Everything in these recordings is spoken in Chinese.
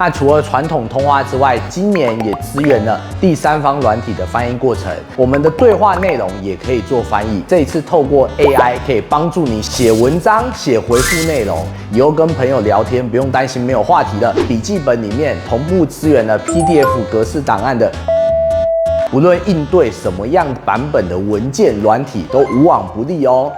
那除了传统通话之外，今年也支援了第三方软体的翻译过程，我们的对话内容也可以做翻译。这一次透过 AI 可以帮助你写文章、写回复内容，以后跟朋友聊天不用担心没有话题的。笔记本里面同步支援了 PDF 格式档案的。无论应对什么样版本的文件软体，都无往不利哦。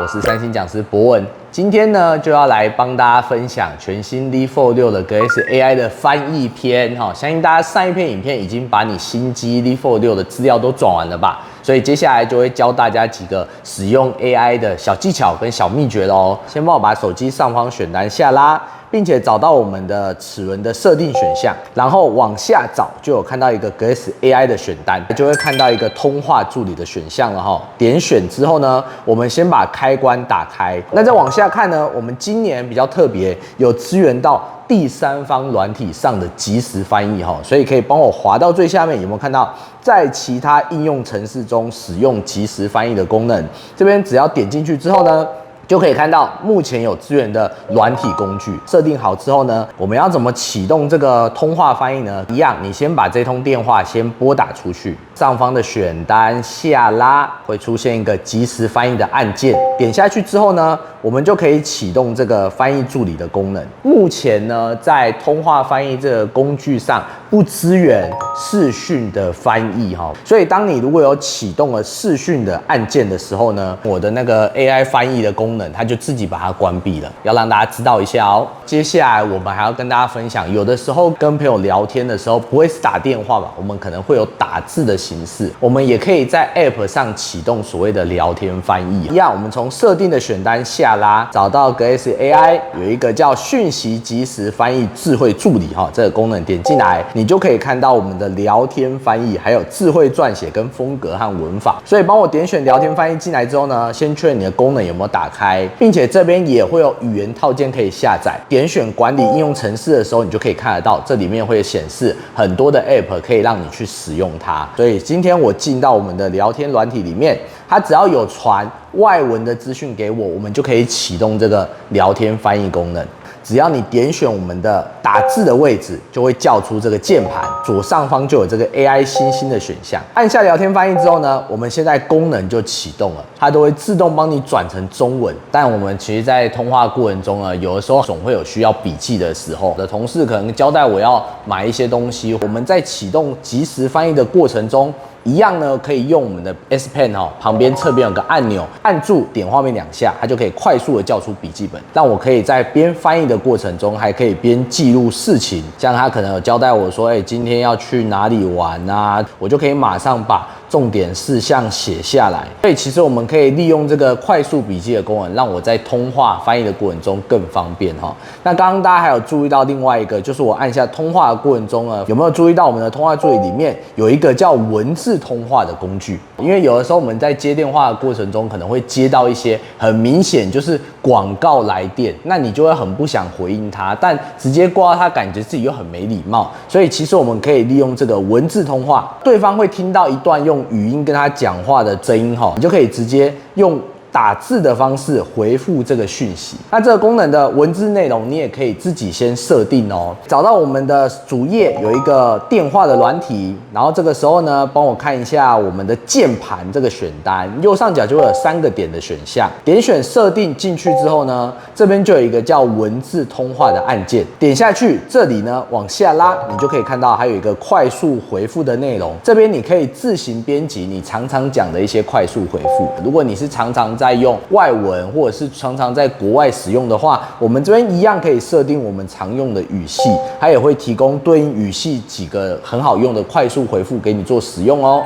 我是三星讲师博文，今天呢就要来帮大家分享全新 Leap 6的 GS AI 的翻译篇哈。相信大家上一篇影片已经把你新机 Leap 6的资料都转完了吧？所以接下来就会教大家几个使用 AI 的小技巧跟小秘诀喽。先帮我把手机上方选单下拉。并且找到我们的齿轮的设定选项，然后往下找，就有看到一个 GS AI 的选单，就会看到一个通话助理的选项了哈。点选之后呢，我们先把开关打开。那再往下看呢，我们今年比较特别，有支援到第三方软体上的即时翻译哈，所以可以帮我滑到最下面，有没有看到在其他应用程式中使用即时翻译的功能？这边只要点进去之后呢，就可以看到目前有支援的软体工具设定好之后呢，我们要怎么启动这个通话翻译呢？一样，你先把这通电话先拨打出去，上方的选单下拉会出现一个即时翻译的按键，点下去之后呢，我们就可以启动这个翻译助理的功能。目前呢，在通话翻译这个工具上不支援视讯的翻译哈，所以当你如果有启动了视讯的按键的时候呢，我的那个 AI 翻译的功能它就自己把它关闭了，要让大家知道一下哦。接下来我们还要跟大家分享，有的时候跟朋友聊天的时候不会是打电话吧，我们可能会有打字的形式，我们也可以在 App 上启动所谓的聊天翻译。一样，我们从设定的选单下拉，找到 GS AI 有一个叫讯息即时翻译智慧助理哈，这个功能点进来，你就可以看到我们的聊天翻译，还有智慧撰写跟风格和文法。所以帮我点选聊天翻译进来之后呢，先确认你的功能有没有打开，并且这边也会有语言套件可以下载。点选管理应用程式的时候，你就可以看得到这里面会显示很多的 App 可以让你去使用它。所以今天我进到我们的聊天软体里面，它只要有传外文的资讯给我，我们就可以启动这个聊天翻译功能。只要你点选我们的打字的位置，就会叫出这个键盘，左上方就有这个 AI 星星的选项。按下聊天翻译之后呢，我们现在功能就启动了，它都会自动帮你转成中文。但我们其实在通话过程中呢，有的时候总会有需要笔记的时候，我的同事可能交代我要买一些东西，我们在启动即时翻译的过程中，一样呢，可以用我们的 S Pen 哈，旁边侧边有个按钮，按住点画面2下，它就可以快速的叫出笔记本。让我可以在边翻译的过程中，还可以边记录事情。像他可能有交代我说，今天要去哪里玩啊，我就可以马上把重点事项写下来。所以其实我们可以利用这个快速笔记的功能，让我在通话翻译的过程中更方便哈。那刚刚大家还有注意到另外一个，就是我按下通话的过程中呢，有没有注意到我们的通话助理里面有一个叫文字通话的工具？因为有的时候我们在接电话的过程中，可能会接到一些很明显就是广告来电，那你就会很不想回应他，但直接挂到他，感觉自己又很没礼貌。所以其实我们可以利用这个文字通话，对方会听到一段用语音跟他讲话的声音哈，你就可以直接用打字的方式回复这个讯息。那这个功能的文字内容你也可以自己先设定哦。找到我们的主页有一个电话的软体，然后这个时候呢，帮我看一下我们的键盘这个选单，右上角就会有3个点的选项，点选设定进去之后呢，这边就有一个叫文字通话的按键，点下去，这里呢往下拉，你就可以看到还有一个快速回复的内容，这边你可以自行编辑你常常讲的一些快速回复。如果你是常常在用外文，或者是常常在国外使用的话，我们这边一样可以设定我们常用的语系，它也会提供对应语系几个很好用的快速回复给你做使用哦。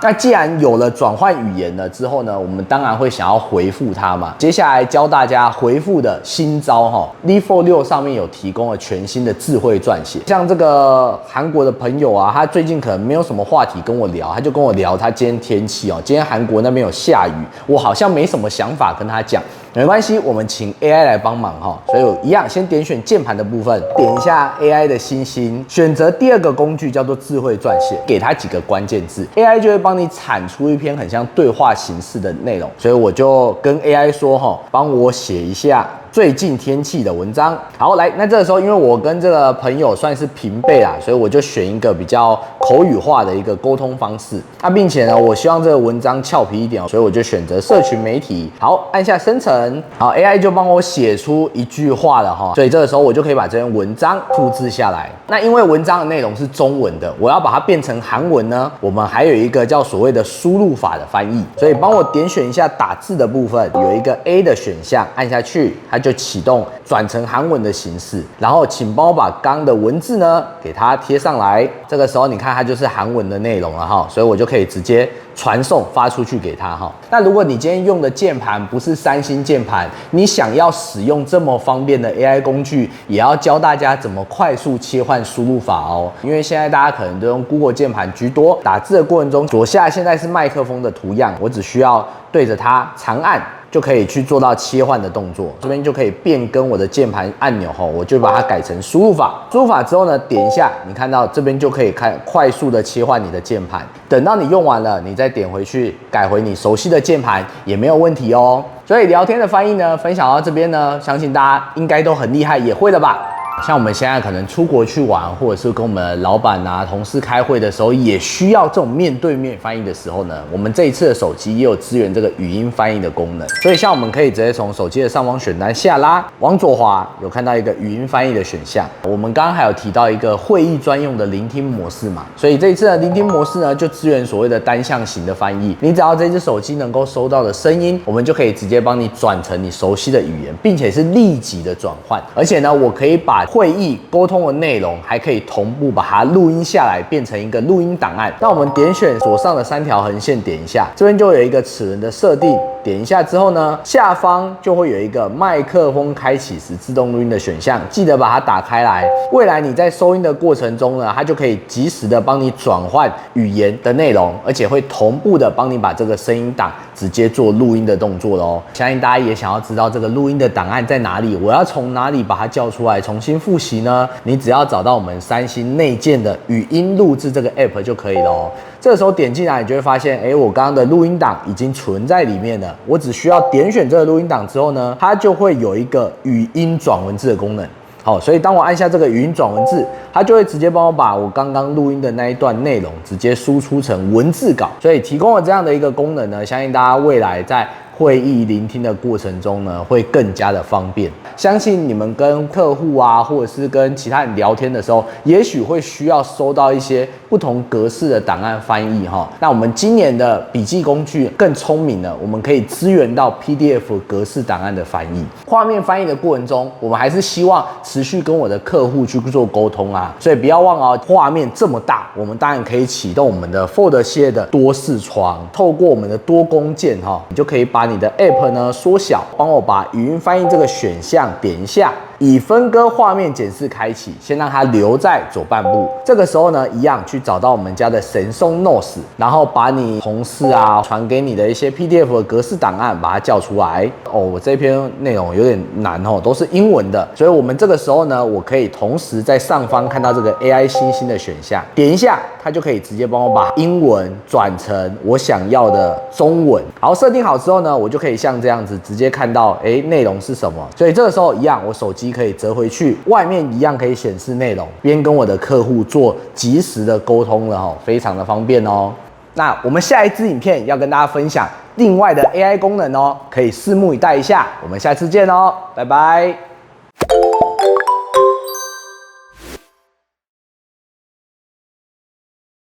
那既然有了转换语言了之后呢，我们当然会想要回复它嘛。接下来教大家回复的新招哈，Leap 6上面有提供了全新的智慧撰写。像这个韩国的朋友啊，他最近可能没有什么话题跟我聊，他就跟我聊他今天天气哦，今天韩国那边有下雨，我好像没什么想法跟他讲。没关系，我们请 AI 来帮忙哈，所以我一样先点选键盘的部分，点一下 AI 的星星，选择第2个工具叫做智慧撰写，给它几个关键字 ，AI 就会帮你产出一篇很像对话形式的内容。所以我就跟 AI 说哈，帮我写一下最近天气的文章。好，来，那这个时候因为我跟这个朋友算是平辈啦，所以我就选一个比较口语化的一个沟通方式。那并且呢，我希望这个文章俏皮一点，所以我就选择社群媒体。好，按下生成，好 ，AI 就帮我写出一句话了哈。所以这个时候我就可以把这篇文章复制下来。那因为文章的内容是中文的，我要把它变成韩文呢，我们还有一个叫所谓的输入法的翻译。所以帮我点选一下打字的部分，有一个 A 的选项，按下去，它就启动转成韩文的形式。然后请帮我把刚的文字呢给它贴上来。这个时候你看它就是韩文的内容了哈，所以我就可以直接传送发出去给他哈。那如果你今天用的键盘不是三星键盘，你想要使用这么方便的 AI 工具，也要教大家怎么快速切换输入法哦。因为现在大家可能都用 Google 键盘居多，打字的过程中左下现在是麦克风的图样，我只需要对着它长按，就可以去做到切换的动作，这边就可以变更我的键盘按钮吼，我就把它改成输入法。输入法之后呢，点一下，你看到这边就可以快速的切换你的键盘。等到你用完了，你再点回去改回你熟悉的键盘也没有问题哦。所以聊天的翻译呢，分享到这边呢，相信大家应该都很厉害，也会了吧？像我们现在可能出国去玩，或者是跟我们的老板啊、同事开会的时候，也需要这种面对面翻译的时候呢，我们这一次的手机也有支援这个语音翻译的功能。所以像我们可以直接从手机的上方选单下拉，往左滑，有看到一个语音翻译的选项。我们刚刚还有提到一个会议专用的聆听模式嘛，所以这一次的聆听模式呢，就支援所谓的单向型的翻译。你只要这只手机能够收到的声音，我们就可以直接帮你转成你熟悉的语言，并且是立即的转换。而且呢，我可以把会议沟通的内容还可以同步把它录音下来，变成一个录音档案。那我们点选左上的3条横线，点一下，这边就有一个齿轮的设定。点一下之后呢，下方就会有一个麦克风开启时自动录音的选项，记得把它打开来。未来你在收音的过程中呢，它就可以及时的帮你转换语言的内容，而且会同步的帮你把这个声音档直接做录音的动作咯。相信大家也想要知道这个录音的档案在哪里，我要从哪里把它叫出来重新复习呢？你只要找到我们三星内建的语音录制这个 app 就可以了哦。这个时候点进来，你就会发现，我刚刚的录音档已经存在里面了。我只需要点选这个录音档之后呢，它就会有一个语音转文字的功能。好，所以当我按下这个语音转文字，它就会直接帮我把我刚刚录音的那一段内容直接输出成文字稿。所以提供了这样的一个功能呢，相信大家未来在会议聆听的过程中呢，会更加的方便。相信你们跟客户啊，或者是跟其他人聊天的时候，也许会需要收到一些不同格式的档案翻译哈。那我们今年的笔记工具更聪明了，我们可以支援到 PDF 格式档案的翻译。画面翻译的过程中，我们还是希望持续跟我的客户去做沟通啊，所以不要忘了画面这么大，我们当然可以启动我们的 Fold 系列的多视窗，透过我们的多工键哈，你就可以把你的 App 呢缩小，帮我把语音翻译这个选项点一下，以分割画面检视开启，先让它留在左半部。这个时候呢，一样去找到我们家的神送 Notes， 然后把你同事啊传给你的一些 PDF 的格式档案把它叫出来。我这篇内容有点难哦，都是英文的，所以我们这个时候呢，我可以同时在上方看到这个 AI 星星的选项，点一下，它就可以直接帮我把英文转成我想要的中文。好，设定好之后呢，我就可以像这样子直接看到，内容是什么。所以这个时候一样，我手机可以折回去，外面一样可以显示内容，边跟我的客户做即时的沟通了哦，非常的方便哦。那我们下一支影片要跟大家分享另外的 AI 功能哦，可以拭目以待一下。我们下次见哦，拜拜。